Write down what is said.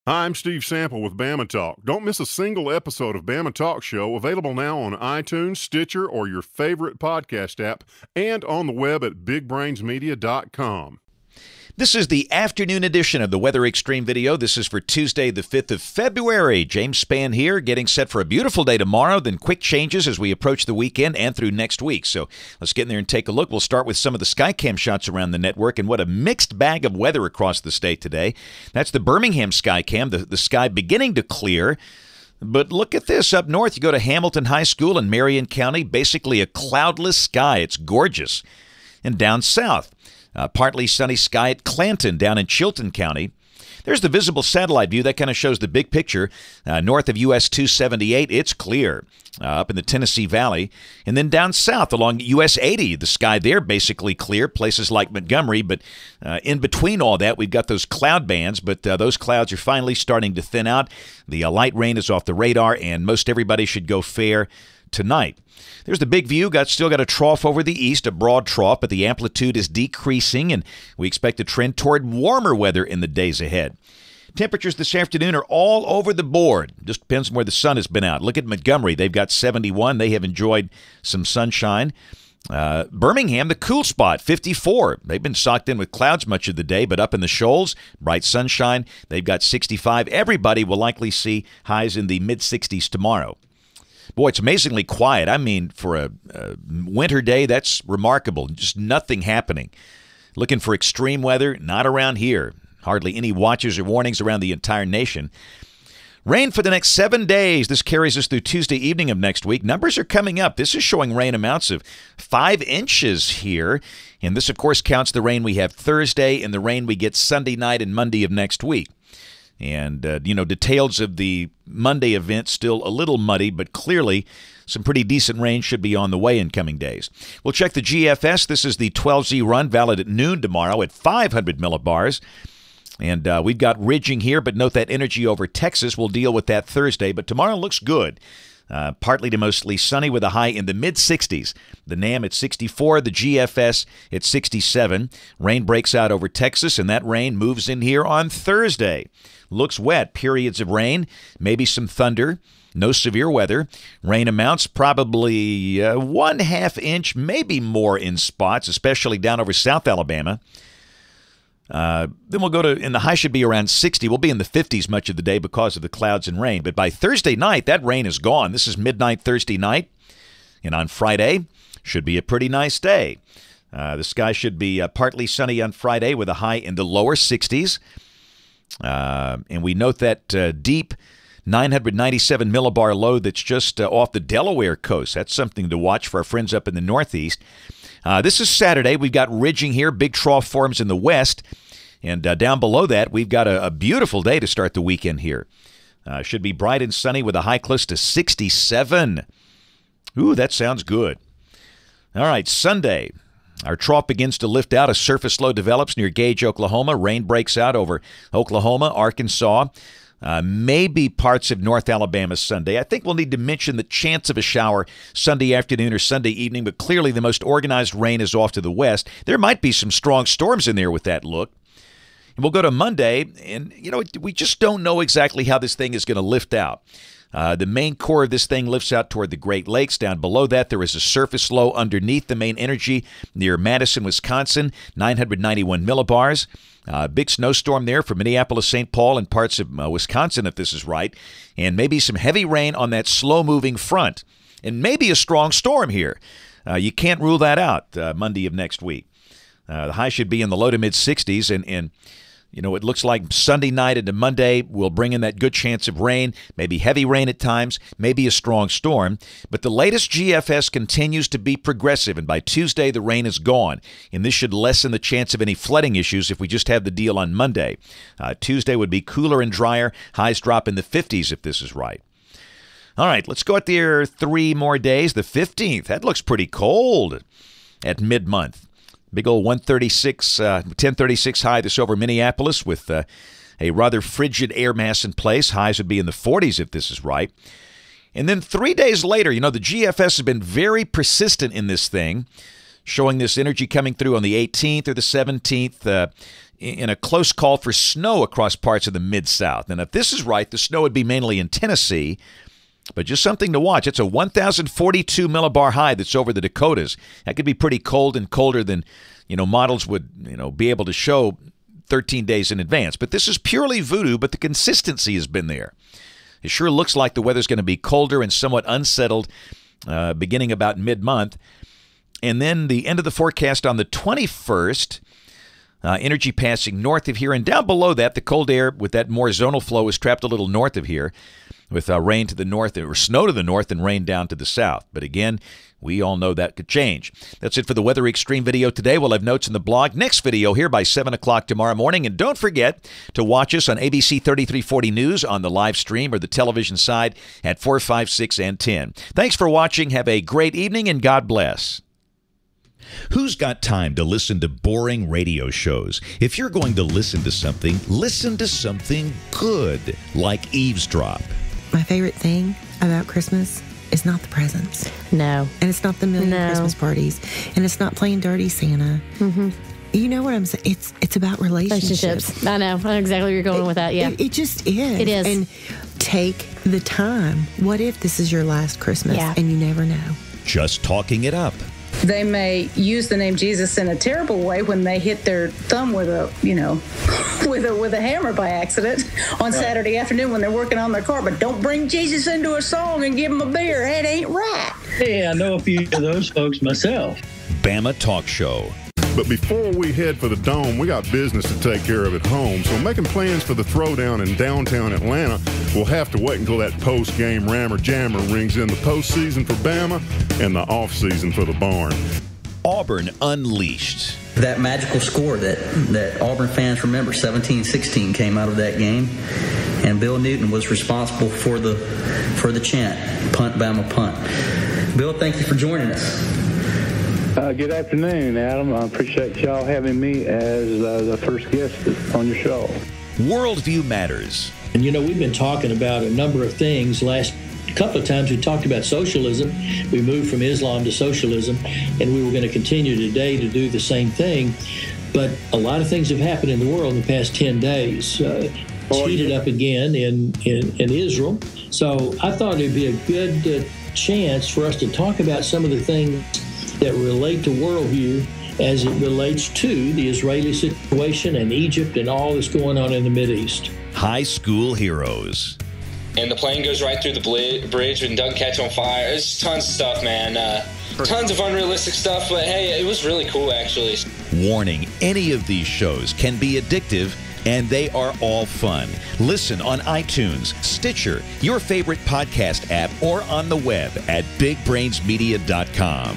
Hi, I'm Steve Sample with Bama Talk. Don't miss a single episode of Bama Talk Show, available now on iTunes, Stitcher, or your favorite podcast app, and on the web at bigbrainsmedia.com. This is the afternoon edition of the Weather Xtreme video. This is for Tuesday, the 5th of February. James Spann here, getting set for a beautiful day tomorrow, then quick changes as we approach the weekend and through next week. So let's get in there and take a look. We'll start with some of the Skycam shots around the network, and what a mixed bag of weather across the state today. That's the Birmingham Skycam, the sky beginning to clear. But look at this. Up north, you go to Hamilton High School in Marion County, basically a cloudless sky. It's gorgeous. And down south, partly sunny sky at Clanton down in Chilton County. There's the visible satellite view. That kind of shows the big picture. North of US 278, it's clear up in the Tennessee Valley. And then down south along US 80, the sky there basically clear, places like Montgomery. But in between all that, we've got those cloud bands, but those clouds are finally starting to thin out. The light rain is off the radar, and most everybody should go fair tonight. There's the big view. Still got a trough over the east, a broad trough, but the amplitude is decreasing, and we expect a trend toward warmer weather in the days ahead. Temperatures this afternoon are all over the board. Just depends on where the sun has been out. Look at Montgomery. They've got 71. They have enjoyed some sunshine. Birmingham, the cool spot, 54. They've been socked in with clouds much of the day, but up in the shoals, bright sunshine. They've got 65. Everybody will likely see highs in the mid-60s tomorrow. Boy, it's amazingly quiet. I mean, for a winter day, that's remarkable. Just nothing happening. Looking for extreme weather? Not around here. Hardly any watches or warnings around the entire nation. Rain for the next 7 days. This carries us through Tuesday evening of next week. Numbers are coming up. This is showing rain amounts of 5 inches here. And this, of course, counts the rain we have Thursday and the rain we get Sunday night and Monday of next week. And, details of the Monday event still a little muddy, but clearly some pretty decent rain should be on the way in coming days. We'll check the GFS. This is the 12Z run, valid at noon tomorrow at 500 millibars. And we've got ridging here, but note that energy over Texas. We'll deal with that Thursday, but tomorrow looks good. Partly to mostly sunny with a high in the mid-60s. The NAM at 64, the GFS at 67. Rain breaks out over Texas, and that rain moves in here on Thursday. Looks wet, periods of rain, maybe some thunder, no severe weather. Rain amounts probably 1/2 inch, maybe more in spots, especially down over South Alabama. Then we'll go to, and the high should be around 60. We'll be in the 50s much of the day because of the clouds and rain. But by Thursday night, that rain is gone. This is midnight Thursday night. And on Friday, should be a pretty nice day. The sky should be partly sunny on Friday with a high in the lower 60s. And we note that deep 997 millibar low that's just off the Delaware coast. That's something to watch for our friends up in the Northeast. This is Saturday. We've got ridging here, big trough forms in the west. And down below that, we've got a beautiful day to start the weekend here. Should be bright and sunny with a high close to 67. Ooh, that sounds good. All right, Sunday. Our trough begins to lift out. A surface low develops near Gage, Oklahoma. Rain breaks out over Oklahoma, Arkansas, maybe parts of North Alabama Sunday. I think we'll need to mention the chance of a shower Sunday afternoon or Sunday evening, but clearly the most organized rain is off to the west. There might be some strong storms in there with that look. And we'll go to Monday, and, we just don't know exactly how this thing is going to lift out. The main core of this thing lifts out toward the Great Lakes. Down below that, there is a surface low underneath the main energy near Madison, Wisconsin, 991 millibars. Big snowstorm there for Minneapolis, St. Paul, and parts of Wisconsin, if this is right. And maybe some heavy rain on that slow-moving front. And maybe a strong storm here. You can't rule that out Monday of next week. The high should be in the low to mid-60s, and it looks like Sunday night into Monday will bring in that good chance of rain, maybe heavy rain at times, maybe a strong storm. But the latest GFS continues to be progressive, and by Tuesday the rain is gone. And this should lessen the chance of any flooding issues if we just have the deal on Monday. Tuesday would be cooler and drier. Highs drop in the 50s if this is right. All right, let's go out there 3 more days. The 15th, that looks pretty cold at mid-month. Big old 1036 high this over Minneapolis with a rather frigid air mass in place. Highs would be in the 40s if this is right. And then 3 days later, the GFS has been very persistent in this thing, showing this energy coming through on the 18th or the 17th. in a close call for snow across parts of the Mid-South. And if this is right, the snow would be mainly in Tennessee, but just something to watch. It's a 1,042 millibar high that's over the Dakotas. That could be pretty cold and colder than, models would, be able to show 13 days in advance. But this is purely voodoo, but the consistency has been there. It sure looks like the weather's going to be colder and somewhat unsettled beginning about mid-month. And then the end of the forecast on the 21st, energy passing north of here. And down below that, the cold air with that more zonal flow is trapped a little north of here with rain to the north or snow to the north and rain down to the south. But again, we all know that could change. That's it for the Weather Xtreme video today. We'll have notes in the blog. Next video here by 7 o'clock tomorrow morning. And don't forget to watch us on ABC 3340 News on the live stream or the television side at 4, 5, 6, and 10. Thanks for watching. Have a great evening and God bless. Who's got time to listen to boring radio shows? If you're going to listen to something good, like Eavesdrop. My favorite thing about Christmas is not the presents. No. And it's not the million Christmas parties. And it's not playing Dirty Santa. Mm-hmm. You know what I'm saying? It's about relationships. I know. I know exactly where you're going with that, yeah. It just is. It is. And take the time. What if this is your last Christmas and you never know? Just talking it up. They may use the name Jesus in a terrible way when they hit their thumb with a, with a hammer by accident on Saturday afternoon when they're working on their car. But don't bring Jesus into a song and give him a beer. It ain't right. Hey, I know a few of those folks myself. Bama Talk Show. But before we head for the Dome, we got business to take care of at home. So making plans for the throwdown in downtown Atlanta, we'll have to wait until that post-game rammer jammer rings in the postseason for Bama and the offseason for the Barn. Auburn unleashed. That magical score that Auburn fans remember, 17-16, came out of that game. And Bill Newton was responsible for the chant, punt, Bama, punt. Bill, thank you for joining us. Good afternoon, Adam. I appreciate y'all having me as the first guest on your show. Worldview Matters. And we've been talking about a number of things. Last couple of times we talked about socialism. We moved from Islam to socialism, and we were going to continue today to do the same thing. But a lot of things have happened in the world in the past 10 days. It's heated up again in Israel. So I thought it'd be a good chance for us to talk about some of the things that relate to worldview as it relates to the Israeli situation and Egypt and all that's going on in the Mideast. High school heroes. And the plane goes right through the bridge and doesn't catch on fire. It's tons of stuff, man. Tons of unrealistic stuff, but hey, it was really cool, actually. Warning, any of these shows can be addictive, and they are all fun. Listen on iTunes, Stitcher, your favorite podcast app, or on the web at bigbrainsmedia.com.